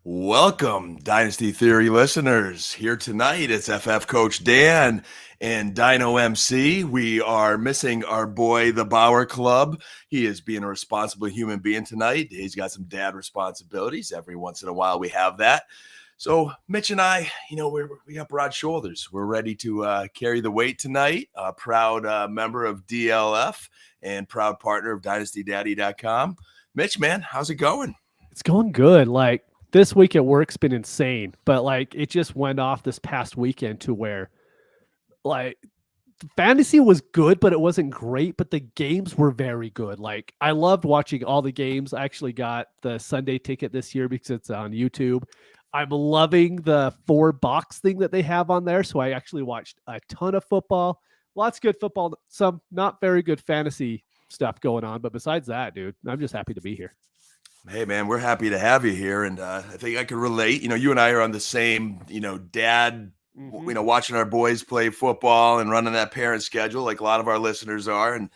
Welcome, Dynasty Theory listeners. Here tonight, it's FF Coach Dan and Dino MC. We are missing our boy, the Bauer Club. He is being a responsible human being tonight. He's got some dad responsibilities. Every once in a while, we have that. So Mitch and I, we got broad shoulders. We're ready to carry the weight tonight. A proud member of DLF and proud partner of DynastyDaddy.com. Mitch, man, how's it going? It's going good. This week at work's been insane, but it just went off this past weekend to where fantasy was good, but it wasn't great, but the games were very good. I loved watching all the games. I actually got the Sunday ticket this year because it's on YouTube. I'm loving the 4-box thing that they have on there. So I actually watched a ton of football, lots of good football, some not very good fantasy stuff going on. But besides that, dude, I'm just happy to be here. Hey, man, we're happy to have you here. And I think I can relate. You and I are on the same, dad, watching our boys play football and running that parent schedule like a lot of our listeners are, and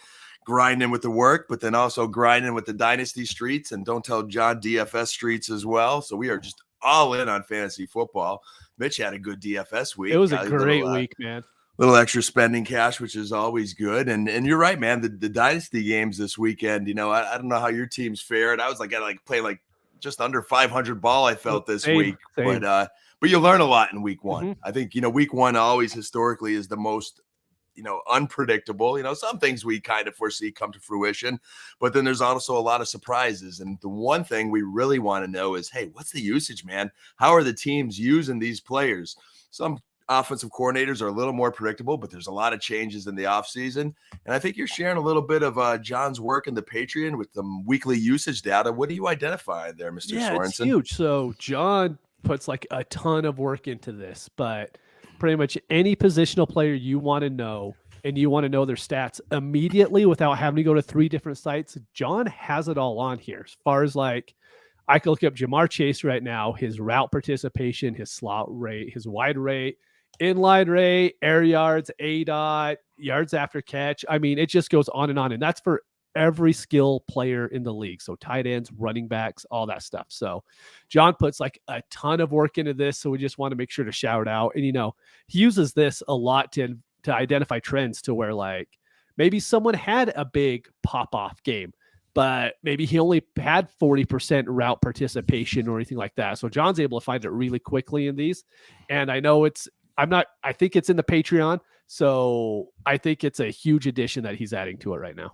grinding with the work, but then also grinding with the Dynasty streets, and don't tell John, DFS streets as well. So we are just all in on fantasy football. Mitch had a good DFS week. It was a great week, man. Little extra spending cash, which is always good. And you're right, man. The Dynasty games this weekend, I don't know how your team's fared. I was I play just under 500 ball, I felt this week. Same. But you learn a lot in week one. Mm-hmm. I think, week one always historically is the most, unpredictable. Some things we kind of foresee come to fruition, but then there's also a lot of surprises. And the one thing we really want to know is, hey, what's the usage, man? How are the teams using these players? Some offensive coordinators are a little more predictable, but there's a lot of changes in the offseason. And I think you're sharing a little bit of John's work in the Patreon with some weekly usage data. What do you identify there, Mr. Sorensen? It's huge. So John puts a ton of work into this, but pretty much any positional player you want to know, and you want to know their stats immediately without having to go to 3 different sites, John has it all on here. As far as I can look up Jamar Chase right now, his route participation, his slot rate, his wide rate, inline rate, air yards, ADOT, yards after catch. I mean, it just goes on. And that's for every skill player in the league. So tight ends, running backs, all that stuff. So John puts a ton of work into this. So we just want to make sure to shout out. And, he uses this a lot to identify trends to where maybe someone had a big pop-off game, but maybe he only had 40% route participation or anything like that. So John's able to find it really quickly in these. And I know I think it's in the Patreon. So I think it's a huge addition that he's adding to it right now.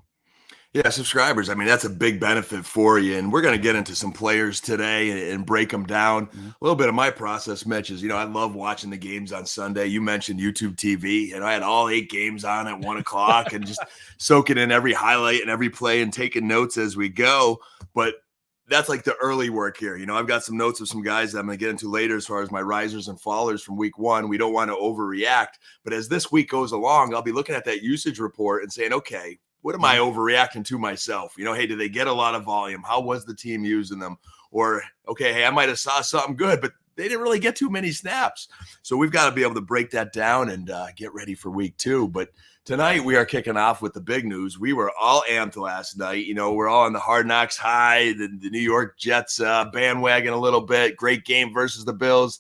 Yeah, subscribers. I mean, that's a big benefit for you. And we're going to get into some players today and break them down. Mm-hmm. A little bit of my process, Mitch, is, I love watching the games on Sunday. You mentioned YouTube TV, and I had all 8 games on at 1 o'clock and just soaking in every highlight and every play and taking notes as we go. But that's the early work here. I've got some notes of some guys that I'm going to get into later as far as my risers and fallers from week 1. We don't want to overreact. But as this week goes along, I'll be looking at that usage report and saying, okay, what am I overreacting to myself? Hey, did they get a lot of volume? How was the team using them? Or, okay, hey, I might have saw something good, but they didn't really get too many snaps. So we've got to be able to break that down and get ready for week 2. But tonight we are kicking off with the big news. We were all amped last night. We're all on the Hard Knocks high, the New York Jets bandwagon a little bit. Great game versus the Bills.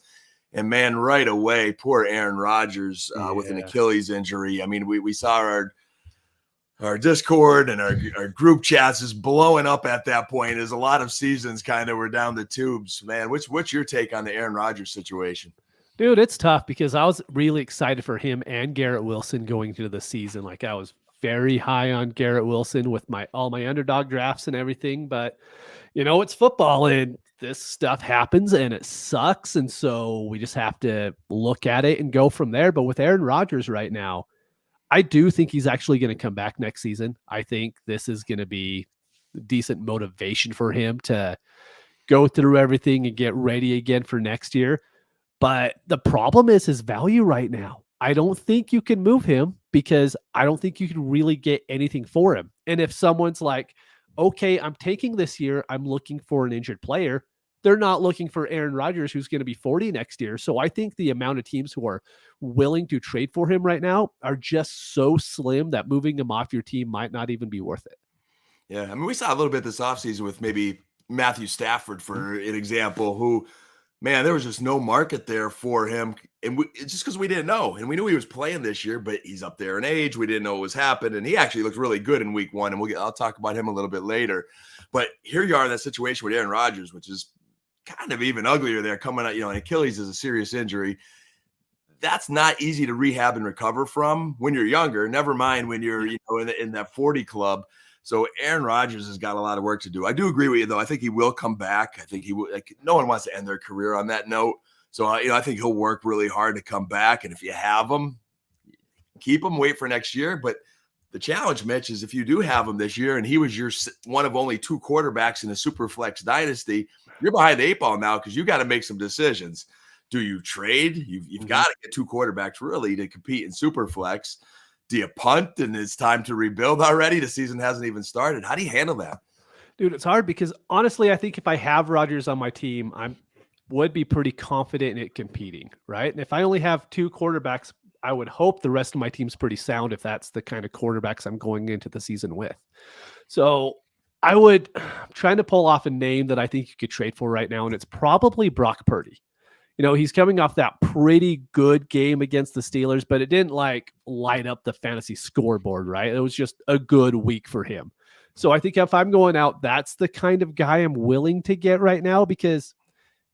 And, man, right away, poor Aaron Rodgers with an Achilles injury. I mean, we saw our Discord and our group chats is blowing up at that point as a lot of seasons kind of were down the tubes. Man, what's your take on the Aaron Rodgers situation? Dude, it's tough because I was really excited for him and Garrett Wilson going into the season. I was very high on Garrett Wilson with all my underdog drafts and everything. But, it's football and this stuff happens and it sucks. And so we just have to look at it and go from there. But with Aaron Rodgers right now, I do think he's actually going to come back next season. I think this is going to be decent motivation for him to go through everything and get ready again for next year. But the problem is his value right now. I don't think you can move him because I don't think you can really get anything for him. And if someone's okay, I'm taking this year, I'm looking for an injured player. They're not looking for Aaron Rodgers, who's going to be 40 next year. So I think the amount of teams who are willing to trade for him right now are just so slim that moving him off your team might not even be worth it. Yeah, I mean, we saw a little bit this offseason with maybe Matthew Stafford, for an example, who, man, there was just no market there for him. And it's just because we didn't know. And we knew he was playing this year, but he's up there in age. We didn't know what was happening. And he actually looked really good in week 1. And I'll talk about him a little bit later. But here you are in that situation with Aaron Rodgers, which is kind of even uglier there, coming out, an Achilles is a serious injury. That's not easy to rehab and recover from when you're younger, never mind when you're, in that 40 club. So Aaron Rodgers has got a lot of work to do. I do agree with you, though. I think he will come back. I think he will. No one wants to end their career on that note. So, I think he'll work really hard to come back. And if you have him, keep him, wait for next year. But the challenge, Mitch, is if you do have him this year and he was your one of only 2 quarterbacks in a super flex dynasty, you're behind the 8 ball now because you got to make some decisions. Do you trade? You've got to get 2 quarterbacks really to compete in super flex. Do you punt and it's time to rebuild already? The season hasn't even started. How do you handle that? Dude, it's hard because honestly, I think if I have Rodgers on my team, I would be pretty confident in it competing, right? And if I only have 2 quarterbacks, I would hope the rest of my team's pretty sound if that's the kind of quarterbacks I'm going into the season with. So I'm trying to pull off a name that I think you could trade for right now, and it's probably Brock Purdy. He's coming off that pretty good game against the Steelers, but it didn't light up the fantasy scoreboard, right? It was just a good week for him. So I think if I'm going out, that's the kind of guy I'm willing to get right now because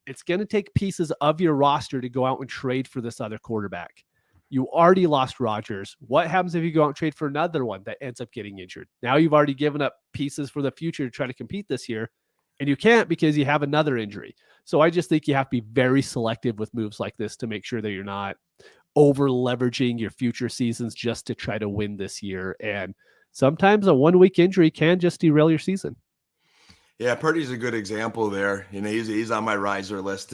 it's going to take pieces of your roster to go out and trade for this other quarterback. You already lost Rodgers. What happens if you go out and trade for another one that ends up getting injured? Now you've already given up pieces for the future to try to compete this year, and you can't because you have another injury. So I just think you have to be very selective with moves like this to make sure that you're not over leveraging your future seasons just to try to win this year. And sometimes a 1-week injury can just derail your season. Yeah, Purdy's a good example there. He's on my riser list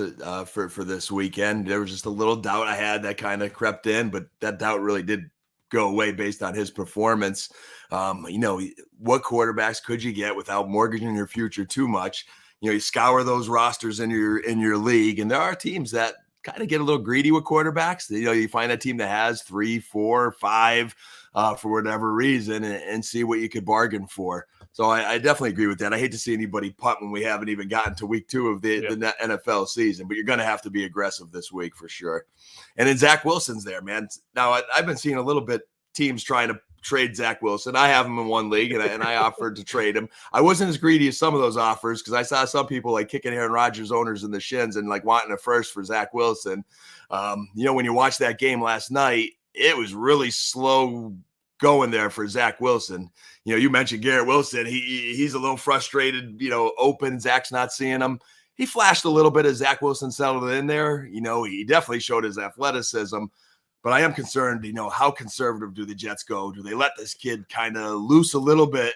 for this weekend. There was just a little doubt I had that kind of crept in, but that doubt really did go away based on his performance. What quarterbacks could you get without mortgaging your future too much? You scour those rosters in your league, and there are teams that kind of get a little greedy with quarterbacks. You find a team that has 3, 4, 5 for whatever reason, and see what you could bargain for. So I definitely agree with that. I hate to see anybody punt when we haven't even gotten to week 2 of the NFL season, but you're going to have to be aggressive this week for sure. And then Zach Wilson's there, man. Now I've been seeing a little bit teams trying to trade Zach Wilson. I have him in one league, and I offered to trade him. I wasn't as greedy as some of those offers because I saw some people kicking Aaron Rodgers owners in the shins and wanting a first for Zach Wilson. When you watch that game last night, it was really slow going there for Zach Wilson. You mentioned Garrett Wilson. He's a little frustrated, open. Zach's not seeing him. He flashed a little bit as Zach Wilson settled in there. He definitely showed his athleticism. But I am concerned, how conservative do the Jets go? Do they let this kid kind of loose a little bit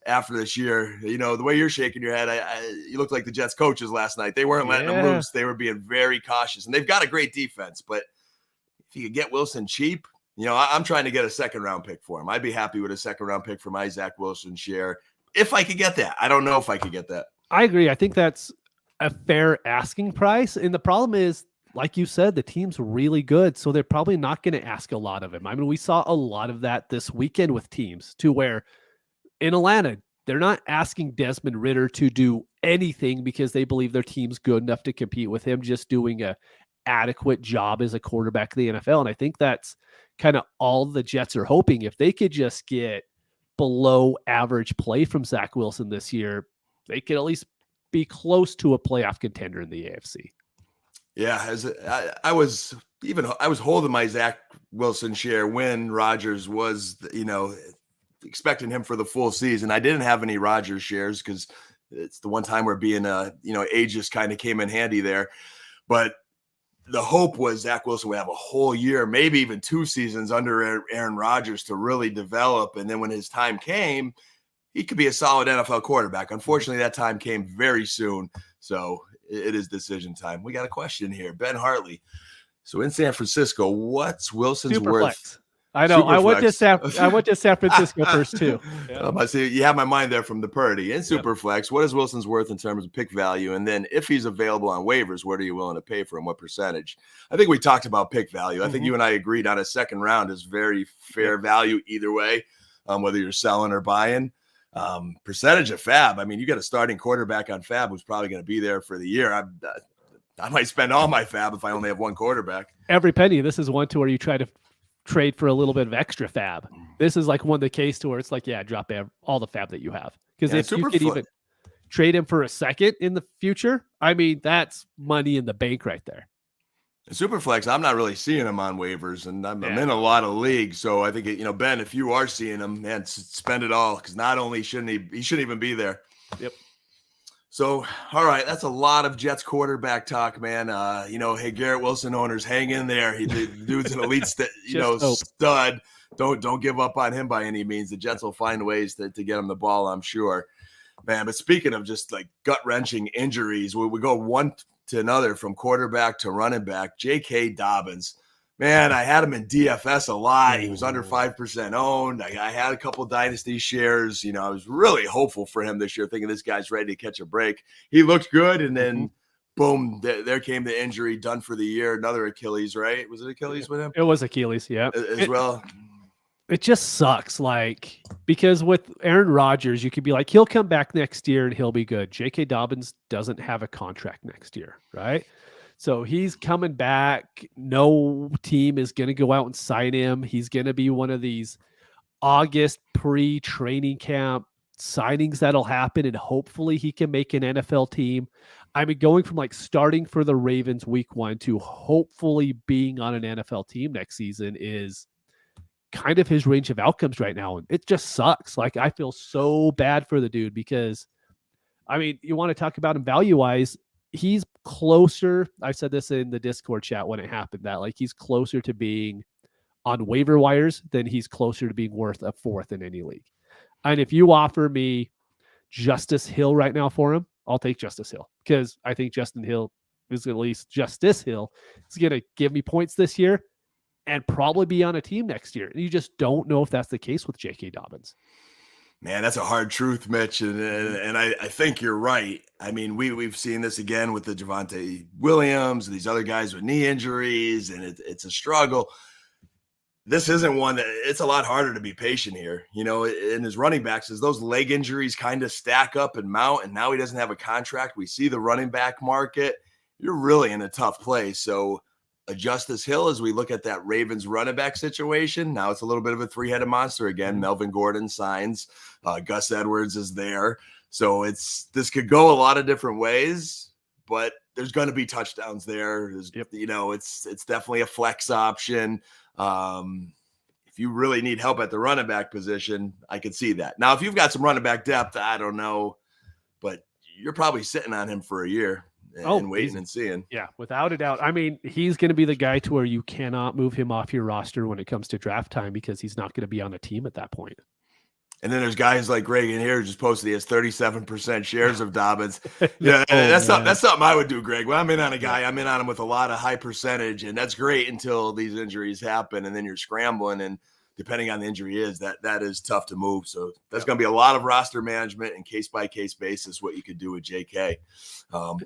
after this year? The way you're shaking your head, you look like the Jets coaches last night. They weren't letting them loose. They were being very cautious. And they've got a great defense. But if you could get Wilson cheap, I'm trying to get a 2nd-round pick for him. I'd be happy with a 2nd-round pick for my Zach Wilson share if I could get that. I don't know if I could get that. I agree. I think that's a fair asking price. And the problem is, like you said, the team's really good, so they're probably not going to ask a lot of him. I mean, we saw a lot of that this weekend with teams to where in Atlanta, they're not asking Desmond Ridder to do anything because they believe their team's good enough to compete with him, just doing a adequate job as a quarterback in the NFL. And I think that's kind of all the Jets are hoping. If they could just get below average play from Zach Wilson this year, they could at least be close to a playoff contender in the AFC. Yeah, I was holding my Zach Wilson share when Rodgers was, expecting him for the full season. I didn't have any Rodgers shares because it's the one time where being age just kind of came in handy there. But the hope was Zach Wilson would have a whole year, maybe even 2 seasons under Aaron Rodgers to really develop. And then when his time came, he could be a solid NFL quarterback. Unfortunately, that time came very soon. So it is decision time. We got a question here. Ben Hartley. So in San Francisco, what's Wilson's Super worth? Flex. I know. I went to Superflex. San Francisco first too. Yeah. I see you have my mind there from the Purdy and Superflex. What is Wilson's worth in terms of pick value? And then if he's available on waivers, what are you willing to pay for him? What percentage? I think we talked about pick value. I think you and I agreed on a second round is very fair value either way, whether you're selling or buying. Percentage of fab. I mean, you got a starting quarterback on fab who's probably going to be there for the year. I might spend all my fab if I only have one quarterback. Every penny. This is one to where you try to trade for a little bit of extra fab. This is like one of the case to where it's like, drop all the fab that you have. Because if you could even trade him for a second in the future, I mean, that's money in the bank right there. Superflex, I'm not really seeing him on waivers, and I'm in a lot of leagues. So I think, Ben, if you are seeing him, man, spend it all, because not only shouldn't he shouldn't even be there. Yep. So, all right, that's a lot of Jets quarterback talk, man. Hey, Garrett Wilson owners, hang in there. The dude's an elite, stud. Don't give up on him by any means. The Jets will find ways to get him the ball, I'm sure, man. But speaking of just like gut wrenching injuries, we go one to another from quarterback to running back. J.K. Dobbins, man, I had him in DFS a lot. He was under 5% owned. I had a couple Dynasty shares. I was really hopeful for him this year, thinking this guy's ready to catch a break. He looked good, and then boom, there came the injury, done for the year. Another Achilles, right? Was it Achilles with him? It was Achilles, yeah. Well. It just sucks, because with Aaron Rodgers, you could be like, he'll come back next year and he'll be good. J.K. Dobbins doesn't have a contract next year, right? So he's coming back. No team is going to go out and sign him. He's going to be one of these August pre-training camp signings that'll happen, and hopefully he can make an NFL team. I mean, going from starting for the Ravens week 1 to hopefully being on an NFL team next season is kind of his range of outcomes right now. And it just sucks. I feel so bad for the dude because, I mean, you want to talk about him value-wise, he's closer. I said this in the Discord chat when it happened, that he's closer to being on waiver wires than he's closer to being worth a fourth in any league. And if you offer me Justice Hill right now for him, I'll take Justice Hill, because I think Justice Hill is going to give me points this year and probably be on a team next year. And you just don't know if that's the case with J.K. Dobbins. Man, that's a hard truth, Mitch, and I think you're right. I mean, we've seen this again with the Javonte Williams and these other guys with knee injuries, and it's a struggle. This isn't one that it's a lot harder to be patient here. In his running backs, as those leg injuries kind of stack up and mount, and now he doesn't have a contract. We see the running back market. You're really in a tough place. So Justice Hill, as we look at that Ravens running back situation, now it's a little bit of a three-headed monster again. Melvin Gordon signs, Gus Edwards is there. So this could go a lot of different ways, but there's going to be touchdowns there. It's definitely a flex option. If you really need help at the running back position, I could see that. Now, if you've got some running back depth, I don't know, but you're probably sitting on him for a year. And waiting and seeing. Yeah, without a doubt. I mean, he's going to be the guy to where you cannot move him off your roster when it comes to draft time, because he's not going to be on a team at that point. And then there's guys like Greg in here who just posted he has 37% shares of Dobbins. That's something I would do, Greg. When I'm in on a guy, I'm in on him with a lot of high percentage, and that's great until these injuries happen, and then you're scrambling, and depending on the injury that is tough to move. So that's going to be a lot of roster management and case-by-case basis what you could do with JK.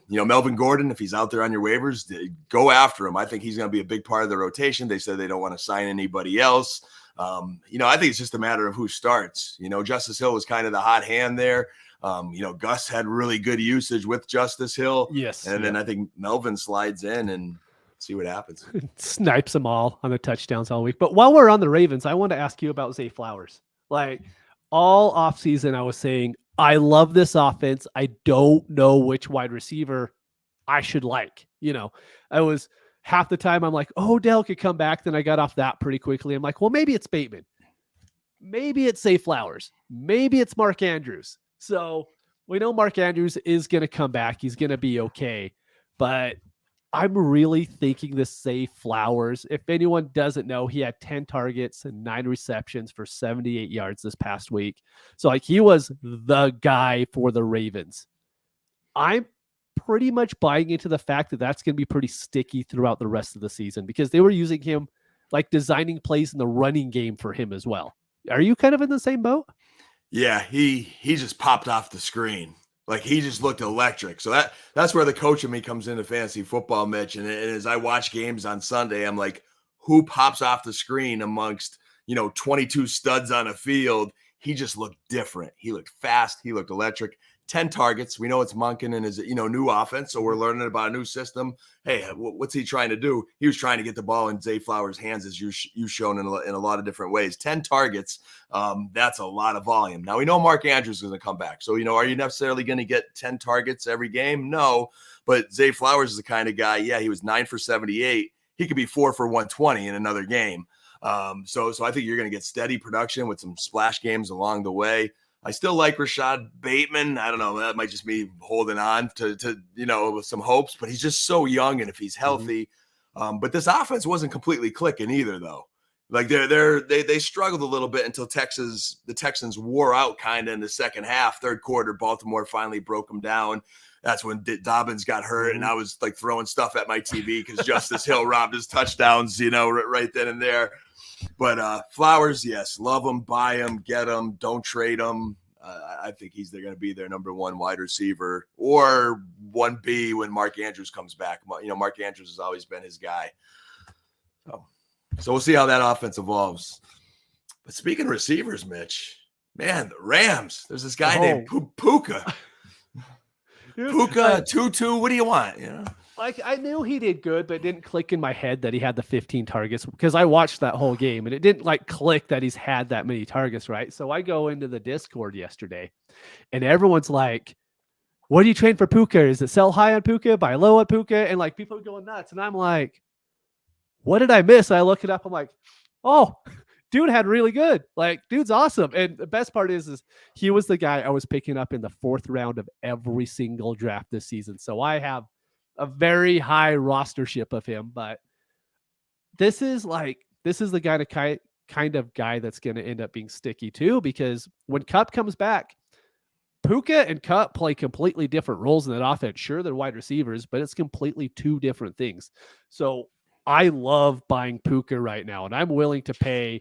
Melvin Gordon, if he's out there on your waivers, go after him. I think he's going to be a big part of the rotation. They said they don't want to sign anybody else. I think it's just a matter of who starts. Justice Hill was kind of the hot hand there. Gus had really good usage with Justice Hill. Yes. And then I think Melvin slides in and see what happens. Snipes them all on the touchdowns all week. But while we're on the Ravens, I want to ask you about Zay Flowers. All offseason, I was saying, I love this offense. I don't know which wide receiver I should like. I was half the time I'm like, oh, Odell could come back. Then I got off that pretty quickly. I'm like, well, maybe it's Bateman. Maybe it's Zay Flowers. Maybe it's Mark Andrews. So we know Mark Andrews is going to come back. He's going to be okay. But I'm really thinking this Zay Flowers. If anyone doesn't know, he had 10 targets and 9 receptions for 78 yards this past week. So he was the guy for the Ravens. I'm pretty much buying into the fact that that's going to be pretty sticky throughout the rest of the season, because they were using him like designing plays in the running game for him as well. Are you kind of in the same boat? Yeah, he just popped off the screen. Like he just looked electric. So that's where the coach in me comes into fantasy football, Mitch. And as I watch games on Sunday, I'm like, who pops off the screen amongst 22 studs on a field? He just looked different. He looked fast. He looked electric. 10 targets. We know it's Monken and his new offense, so we're learning about a new system. Hey, what's he trying to do? He was trying to get the ball in Zay Flowers' hands, as you've shown in a lot of different ways. 10 targets. That's a lot of volume. Now we know Mark Andrews is going to come back. So are you necessarily going to get 10 targets every game? No, but Zay Flowers is the kind of guy. Yeah, he was 9 for 78. He could be 4 for 120 in another game. So I think you're going to get steady production with some splash games along the way. I still like Rashad Bateman. I don't know. That might just be holding on to with some hopes, but he's just so young, and if he's healthy, but this offense wasn't completely clicking either, though. Like they struggled a little bit until the Texans wore out kind of in the second half. Third quarter, Baltimore finally broke them down. That's when Dobbins got hurt, and I was like throwing stuff at my TV because Justice Hill robbed his touchdowns, right then and there. But Flowers, yes, love him, buy him, get him, don't trade him. I think they're going to be their number one wide receiver or 1B when Mark Andrews comes back. Mark Andrews has always been his guy. So we'll see how that offense evolves. But speaking of receivers, Mitch, man, the Rams, there's this guy named Puka. Puka, Tutu, what do you want? Like I knew he did good, but it didn't click in my head that he had the 15 targets because I watched that whole game and it didn't like click that he's had that many targets, right? So I go into the Discord yesterday and everyone's like, what are you trading for Puka? Is it sell high on Puka, buy low on Puka? And like people are going nuts. And I'm like, what did I miss? I look it up. I'm like, oh, dude had really good. Like, dude's awesome. And the best part is he was the guy I was picking up in the 4th round of every single draft this season. So I have a very high rostership of him, but this is the kind of guy that's going to end up being sticky too, because when Kupp comes back, Puka and Kupp play completely different roles in that offense. Sure, they're wide receivers, but it's completely two different things. So I love buying Puka right now, and I'm willing to pay.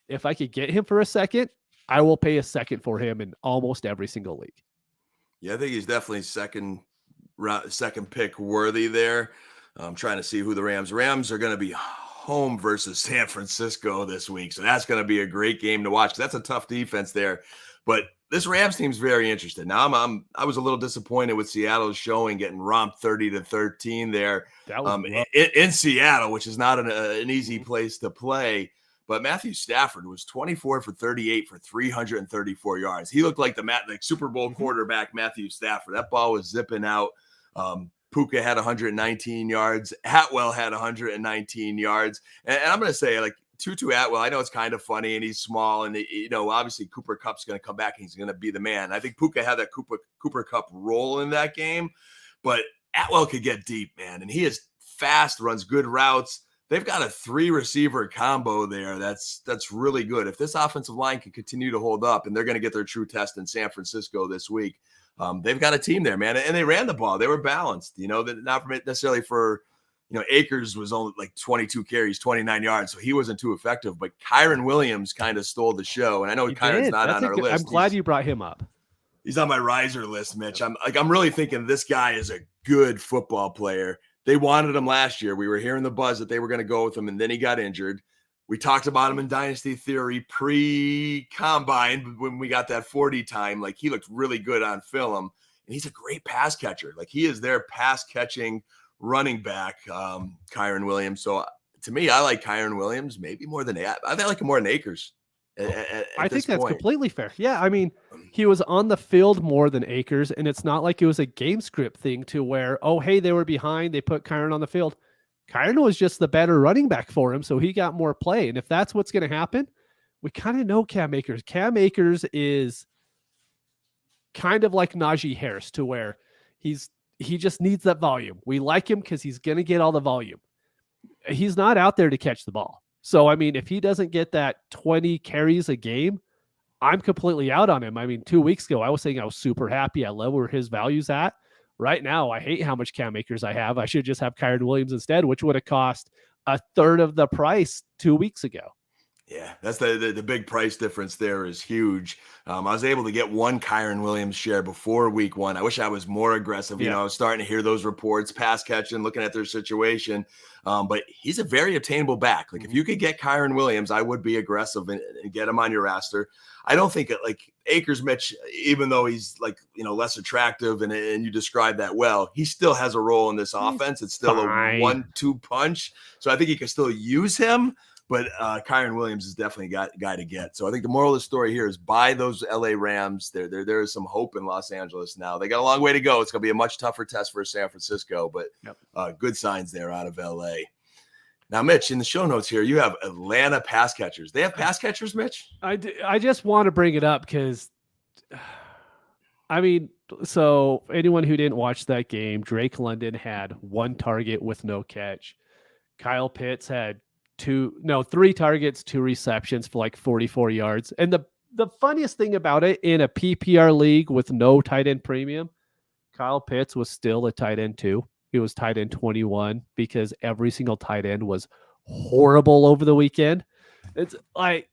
If I could get him for a second, I will pay a second for him in almost every single league. Yeah, I think he's definitely second pick worthy there. I'm trying to see who the Rams are going to be home versus San Francisco this week. So that's going to be a great game to watch. That's a tough defense there. But this Rams team's very interested. Now I was a little disappointed with Seattle's showing, getting romped 30-13 there in Seattle, which is not an easy place to play. But Matthew Stafford was 24 for 38 for 334 yards. He looked like the Super Bowl quarterback, Matthew Stafford. That ball was zipping out. Puka had 119 yards. Atwell had 119 yards. And I'm going to say, like, Tutu Atwell, I know it's kind of funny and he's small. And, obviously Cooper Kupp's going to come back and he's going to be the man. I think Puka had that Cooper Kupp role in that game. But Atwell could get deep, man. And he is fast, runs good routes. They've got a 3-receiver combo there. That's really good. If this offensive line can continue to hold up, and they're going to get their true test in San Francisco this week, they've got a team there, man. And they ran the ball. They were balanced. Not necessarily for, Akers was only like 22 carries, 29 yards, so he wasn't too effective. But Kyren Williams kind of stole the show. And I know Kyron's not on our list. I'm glad you brought him up. He's on my riser list, Mitch. I'm really thinking this guy is a good football player. They wanted him last year. We were hearing the buzz that they were going to go with him, and then he got injured. We talked about him in Dynasty Theory pre-combine when we got that 40 time. Like, he looked really good on film, and he's a great pass catcher. Like, he is their pass-catching running back, Kyren Williams. So, to me, I like Kyren Williams maybe more than I like him more than Akers. I think that's completely fair. Yeah, I mean, he was on the field more than Akers, and it's not like it was a game script thing to where, oh, hey, they were behind, they put Kyren on the field. Kyren was just the better running back for him, so he got more play. And if that's what's going to happen, we kind of know Cam Akers. Cam Akers is kind of like Najee Harris to where he just needs that volume. We like him because he's going to get all the volume. He's not out there to catch the ball. So, I mean, if he doesn't get that 20 carries a game, I'm completely out on him. I mean, 2 weeks ago, I was saying I was super happy. I love where his value's at. Right now, I hate how much Cam Akers I have. I should just have Kyren Williams instead, which would have cost a third of the price 2 weeks ago. Yeah, that's the big price difference there is huge. I was able to get one Kyron Williams share before week 1. I wish I was more aggressive. You know, I was starting to hear those reports, pass catching, looking at their situation. But he's a very obtainable back. Like if you could get Kyron Williams, I would be aggressive and get him on your roster. I don't think it, like Akers Mitch, even though he's like, less attractive and you described that well, he still has a role in this offense. It's still a 1-2 punch. So I think you can still use him. But Kyron Williams is definitely a guy to get. So I think the moral of the story here is buy those LA Rams. There is some hope in Los Angeles now. They got a long way to go. It's going to be a much tougher test for San Francisco, but good signs there out of LA. Now, Mitch, in the show notes here, you have Atlanta pass catchers. They have pass catchers, Mitch? I just want to bring it up because, I mean, so anyone who didn't watch that game, Drake London had 1 target with no catch. Kyle Pitts had 3 targets, 2 receptions for like 44 yards. And the funniest thing about it, in a PPR league with no tight end premium, Kyle Pitts was still a tight end 2. He was tight end 21 because every single tight end was horrible over the weekend. It's like,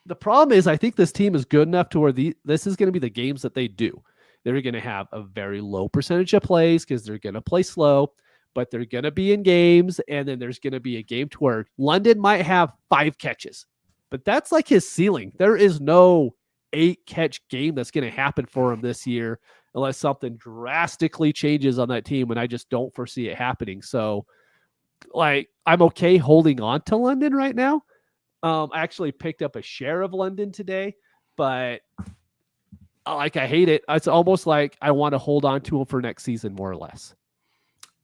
the problem is I think this team is good enough to where this is going to be the games that they do. They're going to have a very low percentage of plays because they're going to play slow, but they're going to be in games. And then there's going to be a game to where London might have 5 catches, but that's like his ceiling. There is no 8 catch game that's going to happen for him this year unless something drastically changes on that team. And I just don't foresee it happening. So like, I'm okay holding on to London right now. I actually picked up a share of London today, but I hate it. It's almost like I want to hold on to him for next season, more or less.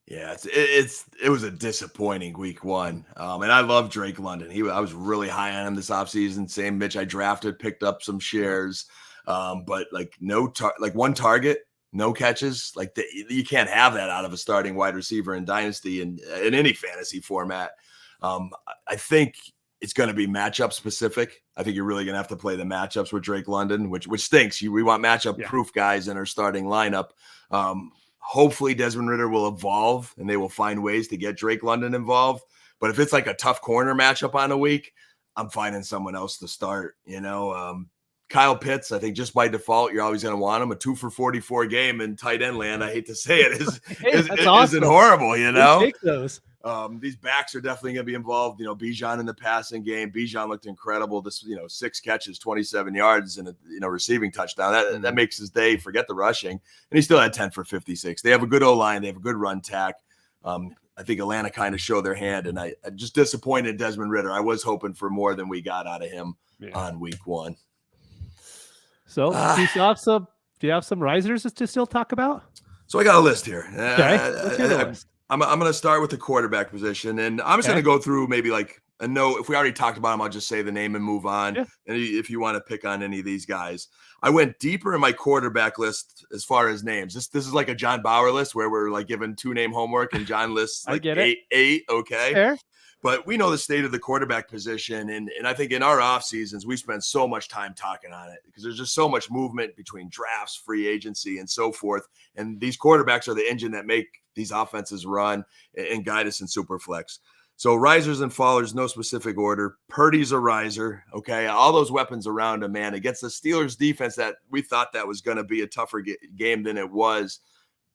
Yeah, it was a disappointing week 1. And I love Drake London. I was really high on him this offseason. Same Mitch I drafted, picked up some shares. But like 1 target, no catches. Like you can't have that out of a starting wide receiver in Dynasty and in any fantasy format. I think it's going to be matchup specific. I think you're really going to have to play the matchups with Drake London, which stinks. We want matchup proof guys in our starting lineup. Hopefully Desmond Ridder will evolve and they will find ways to get Drake London involved. But if it's like a tough corner matchup on a week, I'm finding someone else to start. Kyle Pitts, I think just by default, you're always going to want him. A 2 for 44 game in tight end land, I hate to say it, isn't horrible, Take those. These backs are definitely going to be involved. Bijan in the passing game. Bijan looked incredible. This, 6 catches, 27 yards, and a receiving touchdown. That makes his day. Forget the rushing, and he still had 10 for 56. They have a good O-line. They have a good run tack. I think Atlanta kind of showed their hand, and I just disappointed Desmond Ridder. I was hoping for more than we got out of him on week 1. So do you have some risers to still talk about? So I got a list here. Okay, let's hear the list. I'm going to start with the quarterback position, and I'm just going to go through maybe like a note. If we already talked about him, I'll just say the name and move on. Yeah. And if you want to pick on any of these guys, I went deeper in my quarterback list as far as names. This is like a John Bauer list where we're like given 2-name homework, and John lists like eight. Okay. Fair. But we know the state of the quarterback position. And I think in our off seasons, we spend so much time talking on it because there's just so much movement between drafts, free agency, and so forth. And these quarterbacks are the engine that make these offenses run and guide us in Superflex. So risers and fallers, no specific order. Purdy's a riser. Okay. All those weapons around him, man, against the Steelers defense that we thought that was going to be a tougher game than it was.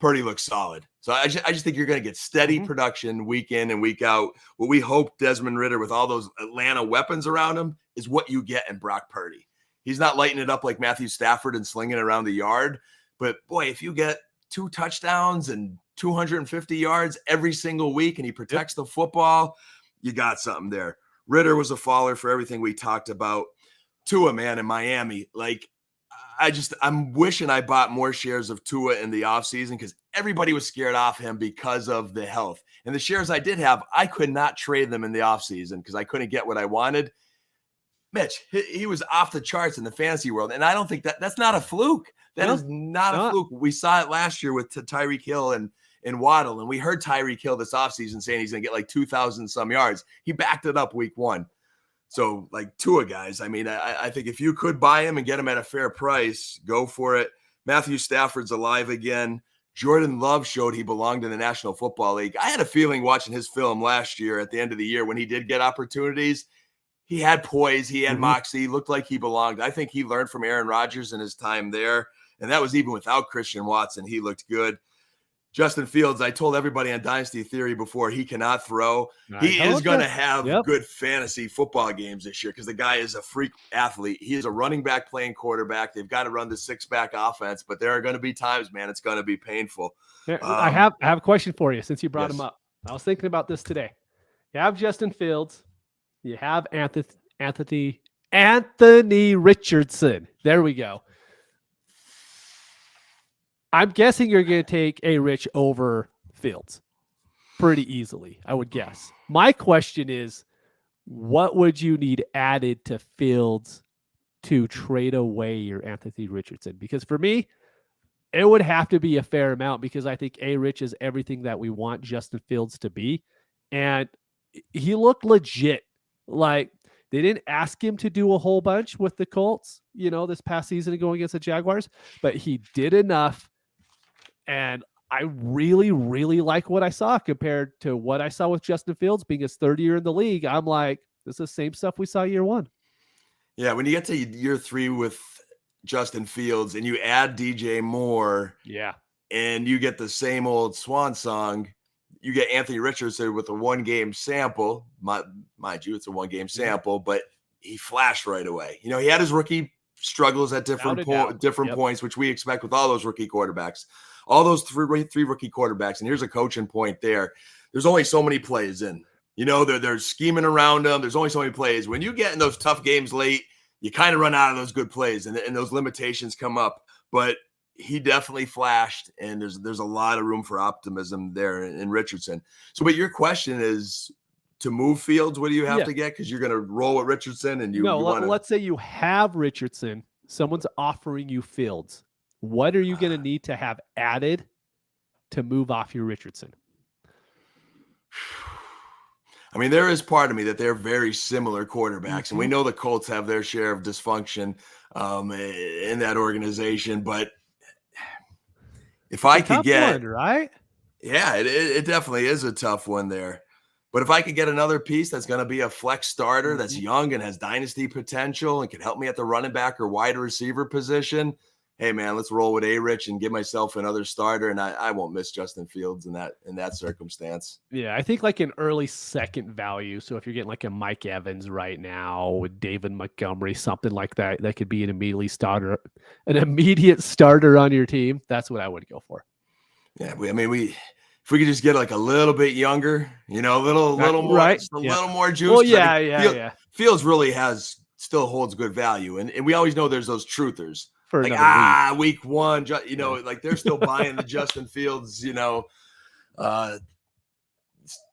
Purdy looks solid. So I just think you're going to get steady production week in and week out. What we hope Desmond Ridder with all those Atlanta weapons around him is what you get in Brock Purdy. He's not lighting it up like Matthew Stafford and slinging it around the yard. But boy, if you get 2 touchdowns and 250 yards every single week and he protects the football, you got something there. Ridder was a faller for everything we talked about. Tua, man, in Miami, like, I'm wishing I bought more shares of Tua in the offseason because everybody was scared off him because of the health. And the shares I did have, I could not trade them in the offseason because I couldn't get what I wanted. Mitch, he was off the charts in the fantasy world. And I don't think that's not a fluke. That is not a fluke. We saw it last year with Tyreek Hill and Waddle. And we heard Tyreek Hill this offseason saying he's going to get like 2,000 some yards. He backed it up week 1. So, like, Tua guys, I mean, I think if you could buy him and get him at a fair price, go for it. Matthew Stafford's alive again. Jordan Love showed he belonged in the National Football League. I had a feeling watching his film last year at the end of the year when he did get opportunities. He had poise. He had moxie. He looked like he belonged. I think he learned from Aaron Rodgers in his time there. And that was even without Christian Watson. He looked good. Justin Fields, I told everybody on Dynasty Theory before, he cannot throw. He is going to have good fantasy football games this year because the guy is a freak athlete. He is a running back playing quarterback. They've got to run the six-back offense, but there are going to be times, man, it's going to be painful. I have a question for you since you brought him up. I was thinking about this today. You have Justin Fields. You have Anthony Richardson. There we go. I'm guessing you're going to take a Rich over Fields pretty easily, I would guess. My question is, what would you need added to Fields to trade away your Anthony Richardson? Because for me, it would have to be a fair amount because I think A. Rich is everything that we want Justin Fields to be. And he looked legit. Like, they didn't ask him to do a whole bunch with the Colts, this past season going against the Jaguars, but he did enough. And I really, really like what I saw compared to what I saw with Justin Fields being his third year in the league. I'm like, this is the same stuff we saw year one. Yeah, when you get to year 3 with Justin Fields and you add DJ Moore, and you get the same old swan song, you get Anthony Richardson with a 1-game sample. Mind you, it's a 1-game sample, but he flashed right away. He had his rookie struggles at different points, which we expect with all those rookie quarterbacks. All those three rookie quarterbacks, and here's a coaching point there. There's only so many plays in. They're scheming around them. There's only so many plays. When you get in those tough games late, you kind of run out of those good plays, and those limitations come up. But he definitely flashed, and there's a lot of room for optimism there in Richardson. So, but your question is to move Fields, what do you have to get? Because you're going to roll with Richardson, and let's say you have Richardson. Someone's offering you Fields. What are you going to need to have added to move off your Richardson? I mean, there is part of me that they're very similar quarterbacks, and we know the Colts have their share of dysfunction in that organization. But if I could get one, right? Yeah, it definitely is a tough one there. But if I could get another piece that's going to be a flex starter that's young and has dynasty potential and can help me at the running back or wide receiver position, hey man, let's roll with A-Rich and give myself another starter, and I won't miss Justin Fields in that circumstance. Yeah, I think like an early second value. So if you're getting like a Mike Evans right now with David Montgomery, something like that, that could be an immediate starter on your team. That's what I would go for. Yeah, if we could just get like a little bit younger, a little more, little more juice. Well, Fields really still holds good value, and we always know there's those truthers. Like, week 1, like they're still buying the Justin Fields,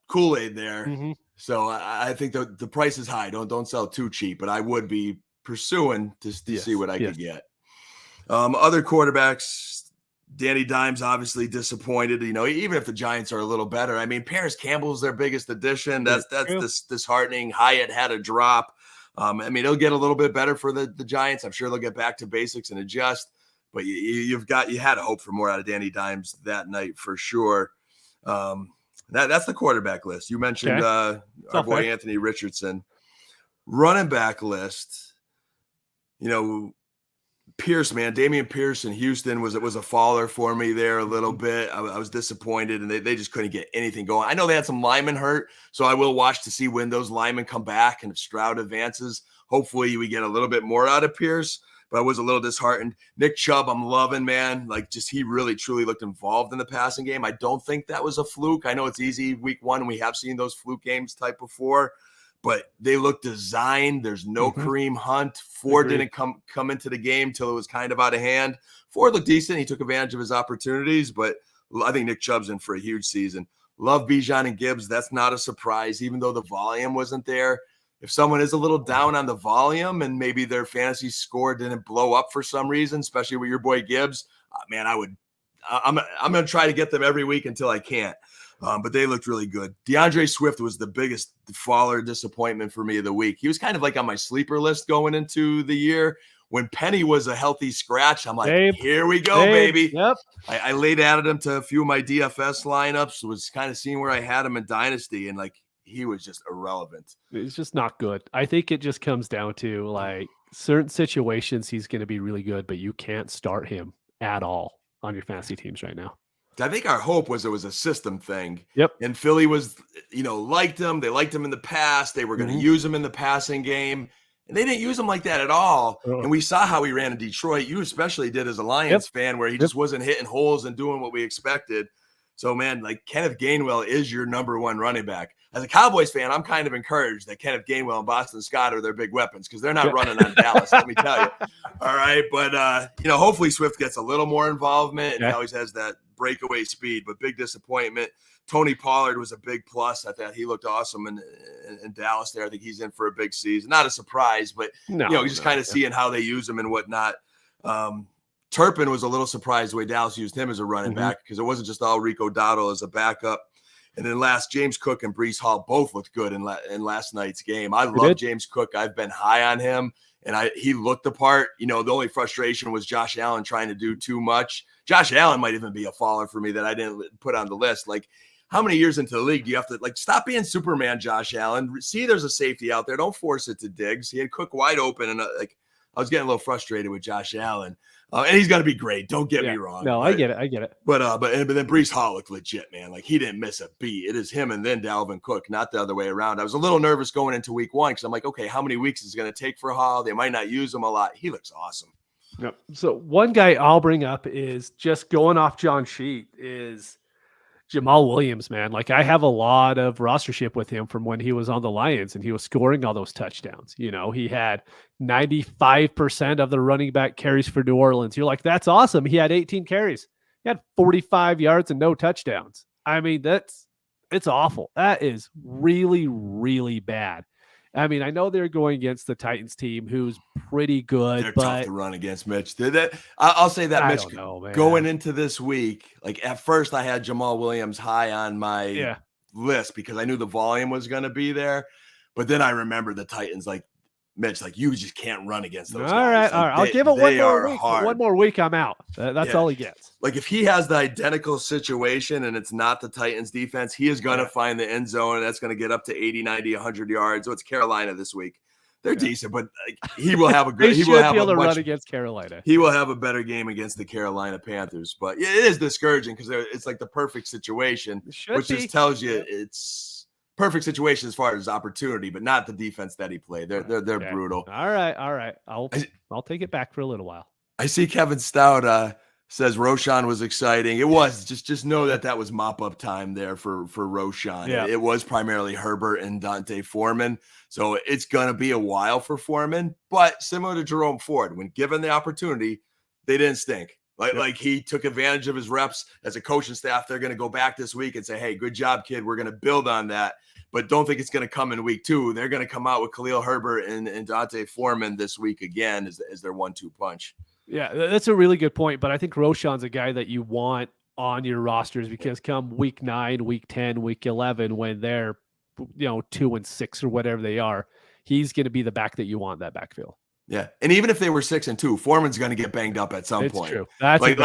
Kool-Aid there. So I think the price is high. Don't sell too cheap, but I would be pursuing to see what I could get. Other quarterbacks, Danny Dimes obviously disappointed. Even if the Giants are a little better, I mean, Paris Campbell's their biggest addition. That's disheartening. Hyatt had a drop. It'll get a little bit better for the Giants. I'm sure they'll get back to basics and adjust, but you had to hope for more out of Danny Dimes that night for sure. That's the quarterback list. You mentioned our boy Anthony Richardson. Running back list, Pierce, man, Dameon Pierce in Houston was a faller for me there a little bit. I was disappointed, and they just couldn't get anything going. I know they had some linemen hurt, so I will watch to see when those linemen come back and if Stroud advances. Hopefully we get a little bit more out of Pierce, but I was a little disheartened. Nick Chubb, I'm loving, man. He really, truly looked involved in the passing game. I don't think that was a fluke. I know it's easy week 1. We have seen those fluke games type before, but they look designed. There's no Kareem Hunt. Ford didn't come into the game till it was kind of out of hand. Ford looked decent. He took advantage of his opportunities, but I think Nick Chubb's in for a huge season. Love Bijan and Gibbs. That's not a surprise, even though the volume wasn't there. If someone is a little down on the volume and maybe their fantasy score didn't blow up for some reason, especially with your boy Gibbs, man, I'm going to try to get them every week until I can't. But they looked really good. DeAndre Swift was the biggest faller disappointment for me of the week. He was kind of like on my sleeper list going into the year. when Penny was a healthy scratch, I'm like, Babe, here we go, baby. Yep. I laid added him to a few of my DFS lineups, was kind of seeing where I had him in Dynasty, and like he was just irrelevant. It's just not good. I think it just comes down to like certain situations he's going to be really good, but you can't start him at all on your fantasy teams right now. I think our hope was it was a system thing. Yep. And Philly was, liked him. They liked him in the past. They were going to use him in the passing game. And they didn't use him like that at all. And we saw how he ran in Detroit. You especially did as a Lions fan, where he just wasn't hitting holes and doing what we expected. So, man, like Kenneth Gainwell is your number one running back. As a Cowboys fan, I'm kind of encouraged that Kenneth Gainwell and Boston Scott are their big weapons because they're not running on Dallas, let me tell you. All right. But, hopefully Swift gets a little more involvement, and he always has that breakaway speed, but big disappointment. Tony Pollard was a big plus. I thought he looked awesome in Dallas there. I think he's in for a big season. Not a surprise, but, kind of seeing how they use him and whatnot. Turpin was a little surprised the way Dallas used him as a running back because it wasn't just all Rico Dowdle as a backup. And then James Cook and Breece Hall both looked good in last night's game. I love James Cook. I've been high on him, and he looked the part. The only frustration was Josh Allen trying to do too much. Josh Allen might even be a faller for me that I didn't put on the list. Like, how many years into the league do you have to, stop being Superman, Josh Allen? See, there's a safety out there. Don't force it to Diggs. He had Cook wide open, and I was getting a little frustrated with Josh Allen. And he's going to be great. Don't get me wrong. No, I get it. But then Breece Hall looked legit, man. Like, he didn't miss a beat. It is him and then Dalvin Cook, not the other way around. I was a little nervous going into week one because I'm like, okay, how many weeks is it going to take for Hall? They might not use him a lot. He looks awesome. Yep. So one guy I'll bring up is just going off John's sheet is Jamal Williams, man. Like, I have a lot of rostership with him from when he was on the Lions and he was scoring all those touchdowns. He had 95% of the running back carries for New Orleans. You're like, that's awesome. He had 18 carries. He had 45 yards and no touchdowns. I mean, it's awful. That is really, really bad. I mean, I know they're going against the Titans team, who's pretty good. They're but tough to run against, Mitch. I'll say that, Mitch, going into this week, like at first I had Jamal Williams high on my list because I knew the volume was going to be there. But then I remember the Titans, like, Mitch, like, you just can't run against those guys. All right. I'll give it one more week. Hard. One more week, I'm out. That's all he gets. Like, if he has the identical situation and it's not the Titans defense, he is going to find the end zone, and that's going to get up to 80, 90, 100 yards. So it's Carolina this week. They're decent, but he will have a good. He will have a run against Carolina. He will have a better game against the Carolina Panthers. But it is discouraging because it's like the perfect situation, which just tells you it's perfect situation as far as opportunity, but not the defense that he played. They're brutal. All right. I'll take it back for a little while. I see Kevin Stout says Roschon was exciting. It was just know that was mop up time there for Roschon. Yeah. It was primarily Herbert and Dante Foreman. So it's going to be a while for Foreman, but similar to Jerome Ford, when given the opportunity, they didn't stink. Like he took advantage of his reps as a coaching staff. They're going to go back this week and say, hey, good job, kid. We're going to build on that. But don't think it's going to come in week 2. They're going to come out with Khalil Herbert and Dante Foreman this week again as their 1-2 punch. Yeah, that's a really good point. But I think Roschon's a guy that you want on your rosters because come week 9, week 10, week 11, when they're 2-6 or whatever they are, he's going to be the back that you want in that backfield. Yeah, and even if they were 6-2, Foreman's going to get banged up at some point. True. That's like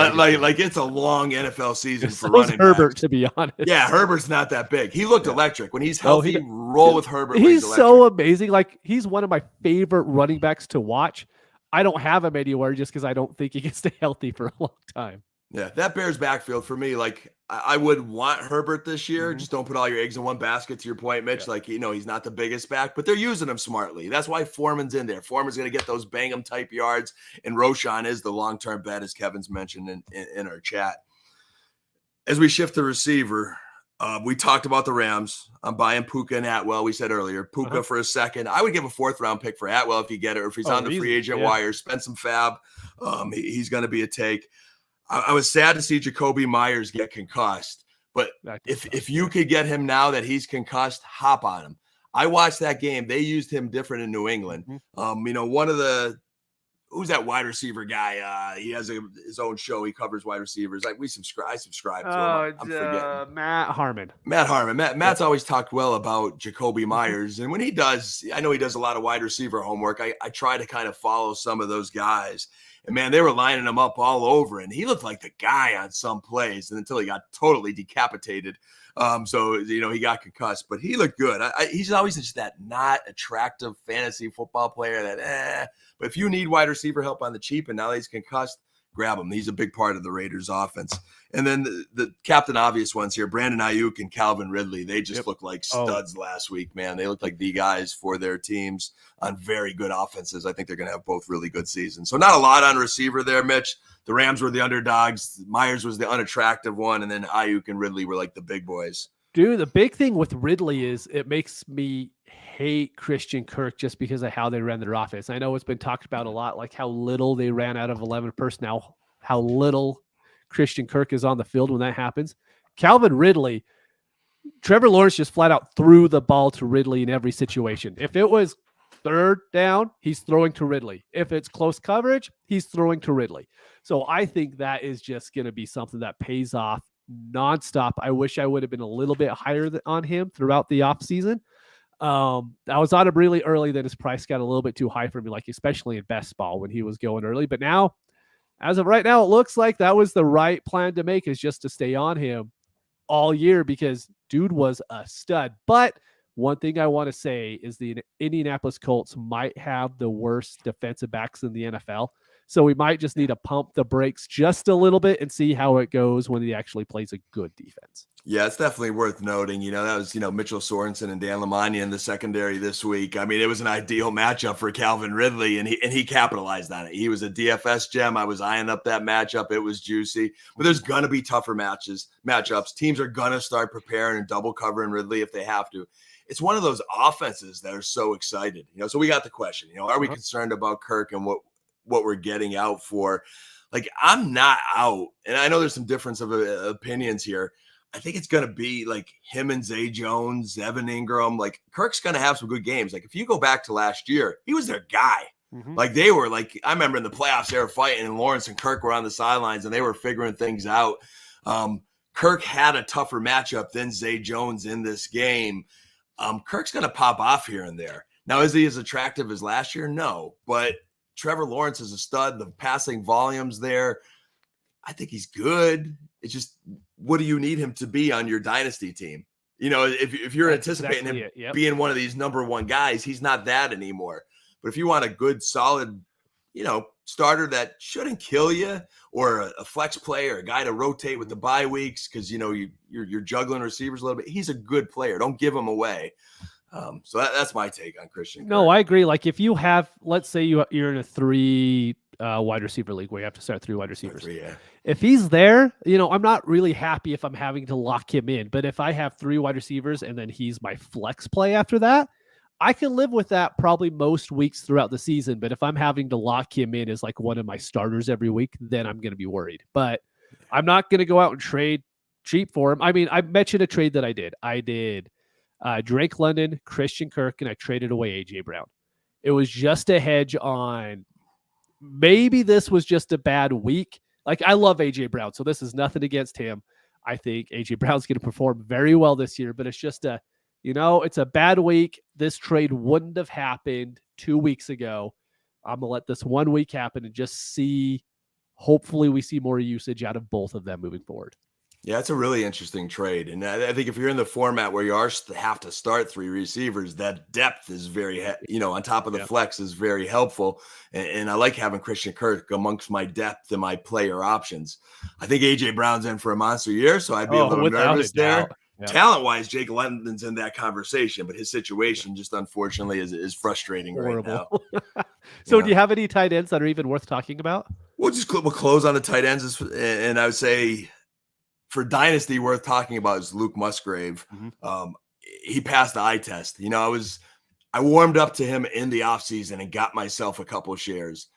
it's a long NFL season for running Herbert, backs. to be honest. Yeah, Herbert's not that big. He looked electric when he's healthy. Roll with Herbert. He's so amazing. Like, he's one of my favorite running backs to watch. I don't have him anywhere just because I don't think he can stay healthy for a long time. Yeah, that Bears backfield for me, like, I would want Herbert this year. Just don't put all your eggs in one basket, to your point, Mitch. Yeah. Like, he's not the biggest back, but they're using him smartly. That's why Foreman's in there. Foreman's going to get those bang-em type yards, and Roschon is the long-term bet, as Kevin's mentioned in our chat. As we shift to receiver, we talked about the Rams. I'm buying Puka and Atwell. We said earlier, Puka for a second. I would give a 4th-round pick for Atwell if you get it, or if he's on the free agent wire. Spend some fab. He's going to be a take. I was sad to see Jacoby Myers get concussed, but if you could get him now that he's concussed, hop on him. I watched that game. They used him different in New England. One of the who's that wide receiver guy? He has his own show. He covers wide receivers. I subscribe to him. I'm forgetting. Matt Harmon. Matt's always talked well about Jacoby Myers. And when he does, I know he does a lot of wide receiver homework. I try to kind of follow some of those guys. And man, they were lining him up all over. And he looked like the guy on some plays until he got totally decapitated. So, he got concussed, but he looked good. He's always just that not attractive fantasy football player but if you need wide receiver help on the cheap and now that he's concussed, grab him. He's a big part of the Raiders offense. And then the Captain Obvious ones here, Brandon Ayuk and Calvin Ridley, they just looked like studs last week, man. They looked like the guys for their teams on very good offenses. I think they're going to have both really good seasons. So not a lot on receiver there, Mitch. The Rams were the underdogs. Myers was the unattractive one. And then Ayuk and Ridley were like the big boys. Dude, the big thing with Ridley is it makes me hate Christian Kirk just because of how they ran their offense. I know it's been talked about a lot, like how little they ran out of 11 personnel, how little Christian Kirk is on the field when that happens. Calvin Ridley, Trevor Lawrence just flat out threw the ball to Ridley in every situation. If it was third down, he's throwing to Ridley. If it's close coverage, he's throwing to Ridley. So I think that is just going to be something that pays off nonstop. I wish I would have been a little bit higher on him throughout the offseason. I was on him really early, then his price got a little bit too high for me, like especially in best ball when he was going early. But now, as of right now, it looks like that was the right plan to make, is just to stay on him all year because dude was a stud. But one thing I want to say is the Indianapolis Colts might have the worst defensive backs in the NFL. So we might just need to pump the brakes just a little bit and see how it goes when he actually plays a good defense. Yeah, it's definitely worth noting. That was, Mitchell Sorensen and Dan Lemania in the secondary this week. I mean, it was an ideal matchup for Calvin Ridley, and he capitalized on it. He was a DFS gem. I was eyeing up that matchup. It was juicy. But there's going to be tougher matchups. Teams are going to start preparing and double covering Ridley if they have to. It's one of those offenses that are so excited. So we got the question, are we concerned about Kirk and what we're getting out for? Like, I'm not out. And I know there's some difference of opinions here. I think it's going to be like him and Zay Jones, Evan Ingram. Like, Kirk's going to have some good games. Like, if you go back to last year, he was their guy. Mm-hmm. Like, they were like, I remember in the playoffs, they were fighting, and Lawrence and Kirk were on the sidelines, and they were figuring things out. Kirk had a tougher matchup than Zay Jones in this game. Kirk's going to pop off here and there. Now, is he as attractive as last year? No, but Trevor Lawrence is a stud. The passing volume's there. I think he's good. It's just, what do you need him to be on your dynasty team? If you're anticipating him being one of these number one guys, he's not that anymore. But if you want a good, solid, starter that shouldn't kill you, or a flex play, or a guy to rotate with the bye weeks because you're juggling receivers a little bit, he's a good player. Don't give him away. So that's my take on Christian Kirk. No, I agree. Like, if you have, let's say you're in a 3 wide receiver league where you have to start 3 wide receivers. If he's there, I'm not really happy if I'm having to lock him in. But if I have 3 wide receivers and then he's my flex play after that, I can live with that probably most weeks throughout the season. But if I'm having to lock him in as like one of my starters every week, then I'm going to be worried. But I'm not going to go out and trade cheap for him. I mean, I mentioned a trade that I did. I did Drake London, Christian Kirk, and I traded away A.J. Brown. It was just a hedge on maybe this was just a bad week. Like, I love A.J. Brown, so this is nothing against him. I think A.J. Brown's going to perform very well this year, but it's just it's a bad week. This trade wouldn't have happened 2 weeks ago. I'm going to let this 1 week happen and just see. Hopefully we see more usage out of both of them moving forward. Yeah, it's a really interesting trade. And I think if you're in the format where you have to start 3 receivers, that depth is very, on top of the flex is very helpful. And I like having Christian Kirk amongst my depth and my player options. I think A.J. Brown's in for a monster year, so I'd be a little nervous there. Yeah. Talent-wise, Jake London's in that conversation, but his situation just unfortunately is frustrating Horrible. right now. So do you have any tight ends that are even worth talking about? We'll close on the tight ends, and I would say for Dynasty worth talking about is Luke Musgrave. Mm-hmm. He passed the eye test. I warmed up to him in the offseason and got myself a couple of shares.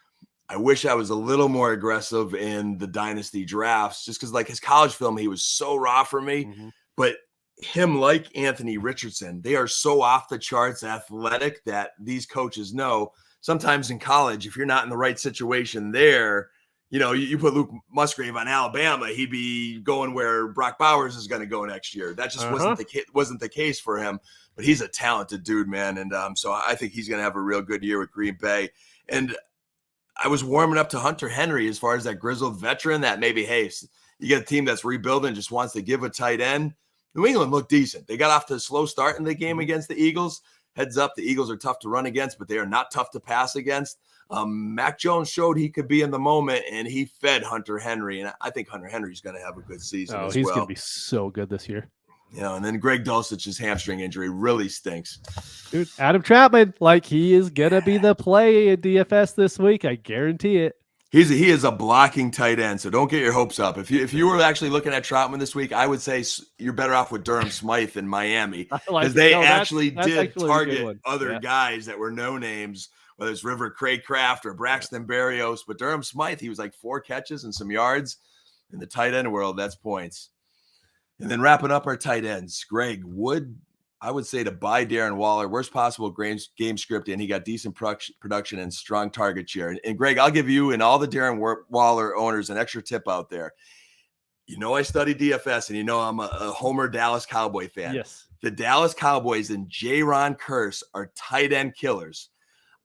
I wish I was a little more aggressive in the Dynasty drafts just because, like, his college film, he was so raw for me. Mm-hmm. But him, like Anthony Richardson, they are so off the charts athletic that these coaches know sometimes in college, if you're not in the right situation there, you put Luke Musgrave on Alabama, he'd be going where Brock Bowers is going to go next year. That just wasn't the case for him. But he's a talented dude, man, and so I think he's going to have a real good year with Green Bay. And I was warming up to Hunter Henry as far as that grizzled veteran that maybe, hey, you get a team that's rebuilding, just wants to give a tight end. New England looked decent. They got off to a slow start in the game against the Eagles. Heads up, the Eagles are tough to run against, but they are not tough to pass against. Mac Jones showed he could be in the moment, and he fed Hunter Henry. And I think Hunter Henry's going to have a good season as well. He's going to be so good this year. And then Greg Dulcich's hamstring injury really stinks. Dude, Adam Chapman, he is going to be the play in DFS this week. I guarantee it. He is a blocking tight end, so don't get your hopes up. If you were actually looking at Troutman this week, I would say you're better off with Durham Smythe in Miami, because they actually did target other guys that were no names, whether it's River Craycraft or Braxton Berrios. But Durham Smythe, he was 4 catches and some yards. In the tight end world, that's points. And then wrapping up our tight ends, Greg Wood, I would say to buy Darren Waller, worst possible game script, and he got decent production and strong target share. And Greg, I'll give you and all the Darren Waller owners an extra tip out there. I study DFS, and I'm a homer Dallas Cowboy fan. Yes. The Dallas Cowboys and J-Ron Curse are tight end killers.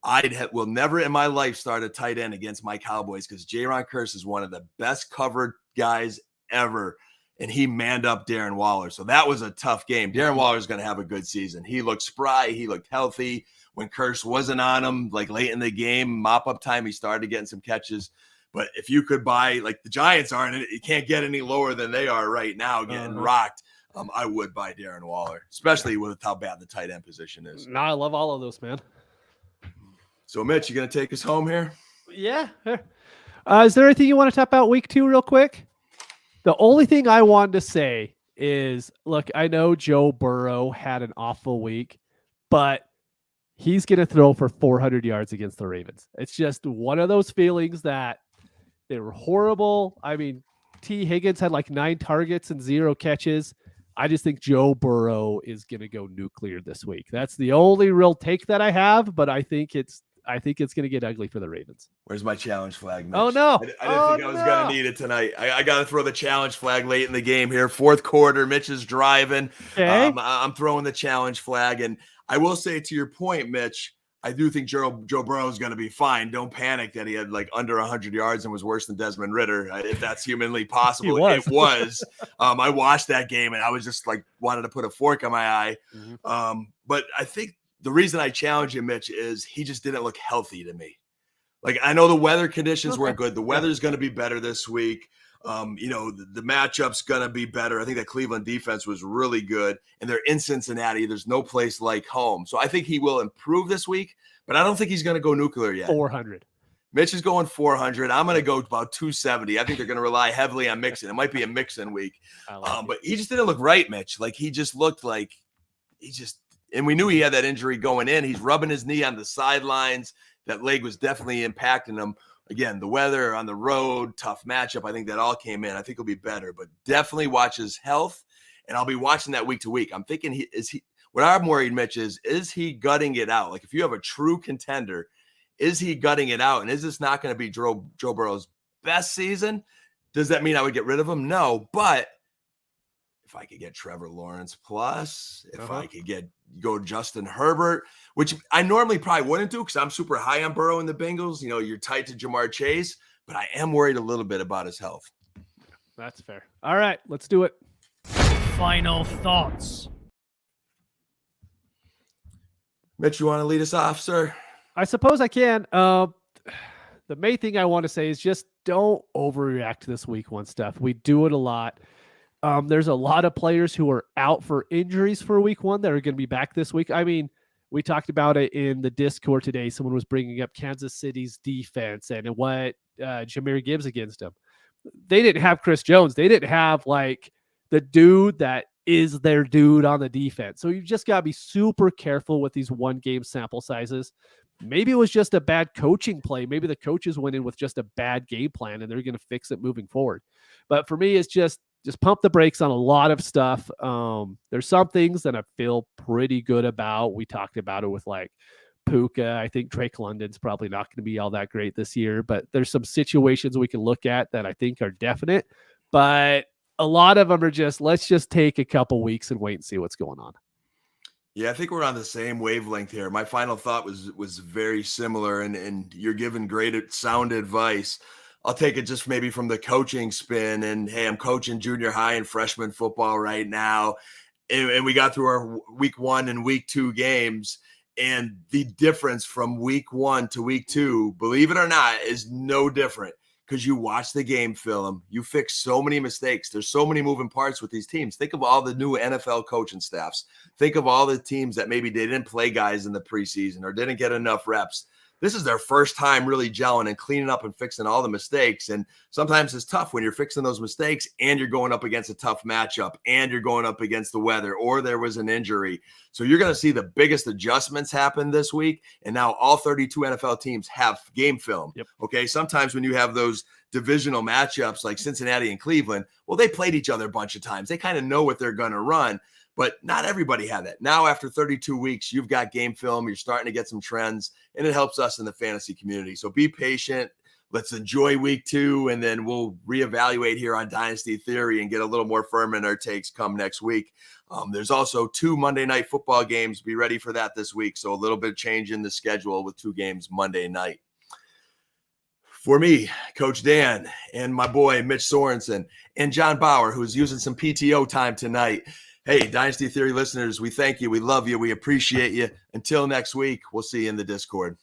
I will never in my life start a tight end against my Cowboys, because J-Ron Curse is one of the best covered guys ever. And he manned up Darren Waller. So that was a tough game. Darren Waller is going to have a good season. He looked spry. He looked healthy. When Curse wasn't on him, late in the game, mop-up time, he started getting some catches. But if you could buy, the Giants are, and you can't get any lower than they are right now, getting rocked, I would buy Darren Waller, especially with how bad the tight end position is. No, I love all of those, man. So, Mitch, you going to take us home here? Yeah. Is there anything you want to tap out week 2 real quick? The only thing I wanted to say is, look, I know Joe Burrow had an awful week, but he's going to throw for 400 yards against the Ravens. It's just one of those feelings that they were horrible. I mean, T. Higgins had 9 targets and 0 catches. I just think Joe Burrow is going to go nuclear this week. That's the only real take that I have, but I think it's going to get ugly for the Ravens. Where's my challenge flag, Mitch? Oh, no. I didn't think I was going to need it tonight. I got to throw the challenge flag late in the game here. 4th quarter, Mitch is driving. Okay. I'm throwing the challenge flag. And I will say, to your point, Mitch, I do think Joe Burrow is going to be fine. Don't panic that he had under 100 yards and was worse than Desmond Ritter, if that's humanly possible. It was. I watched that game, and I was just wanted to put a fork in my eye. Mm-hmm. But I think the reason I challenge him, Mitch, is he just didn't look healthy to me. I know the weather conditions weren't good. The weather's going to be better this week. The matchup's going to be better. I think that Cleveland defense was really good, and they're in Cincinnati. There's no place like home. So I think he will improve this week, but I don't think he's going to go nuclear yet. 400. Mitch is going 400. I'm going to go about 270. I think they're going to rely heavily on Mixon. It might be a Mixon week. But he just didn't look right, Mitch. He just looked and we knew he had that injury going in. He's rubbing his knee on the sidelines. That leg was definitely impacting him. Again, the weather on the road, tough matchup. I think that all came in. I think he'll be better, but definitely watch his health. And I'll be watching that week to week. I'm thinking what I'm worried, Mitch, is he gutting it out? If you have a true contender, is he gutting it out? And is this not going to be Joe Burrow's best season? Does that mean I would get rid of him? No, but if I could get Trevor Lawrence plus, if I could go Justin Herbert, which I normally probably wouldn't do because I'm super high on Burrow and the Bengals. You're tight to Jamar Chase, but I am worried a little bit about his health. That's fair. All right, let's do it. Final thoughts. Mitch, you want to lead us off, sir? I suppose I can. The main thing I want to say is just don't overreact to this week 1 stuff. We do it a lot. There's a lot of players who are out for injuries for week 1 that are going to be back this week. I mean, we talked about it in the Discord today. Someone was bringing up Kansas City's defense and what Jahmyr Gibbs against them. They didn't have Chris Jones. They didn't have the dude that is their dude on the defense. So you just got to be super careful with these 1-game sample sizes. Maybe it was just a bad coaching play. Maybe the coaches went in with just a bad game plan and they're going to fix it moving forward. But for me, it's just pump the brakes on a lot of stuff. There's some things that I feel pretty good about. We talked about it with Puka. I think Drake London's probably not going to be all that great this year, but there's some situations we can look at that I think are definite. But a lot of them are just, let's just take a couple weeks and wait and see what's going on. Yeah, I think we're on the same wavelength here. My final thought was very similar, and you're giving great sound advice. I'll take it just maybe from the coaching spin. And hey, I'm coaching junior high and freshman football right now. And we got through our week 1 and week 2 games. And the difference from week 1 to week 2, believe it or not, is no different. Because you watch the game film, you fix so many mistakes. There's so many moving parts with these teams. Think of all the new NFL coaching staffs. Think of all the teams that maybe they didn't play guys in the preseason or didn't get enough reps. This is their first time really gelling and cleaning up and fixing all the mistakes. And sometimes it's tough when you're fixing those mistakes and you're going up against a tough matchup and you're going up against the weather or there was an injury. So you're going to see the biggest adjustments happen this week. And now all 32 NFL teams have game film. Yep. Okay. Sometimes when you have those divisional matchups like Cincinnati and Cleveland, well, they played each other a bunch of times. They kind of know what they're going to run. But not everybody had that. Now, after 32 weeks, you've got game film. You're starting to get some trends, and it helps us in the fantasy community. So be patient. Let's enjoy week 2, and then we'll reevaluate here on Dynasty Theory and get a little more firm in our takes come next week. There's also 2 Monday night football games. Be ready for that this week. So a little bit of change in the schedule with 2 games Monday night. For me, Coach Dan, and my boy Mitch Sorensen, and John Bauer, who's using some PTO time tonight. Hey, Dynasty Theory listeners, we thank you. We love you. We appreciate you. Until next week, we'll see you in the Discord.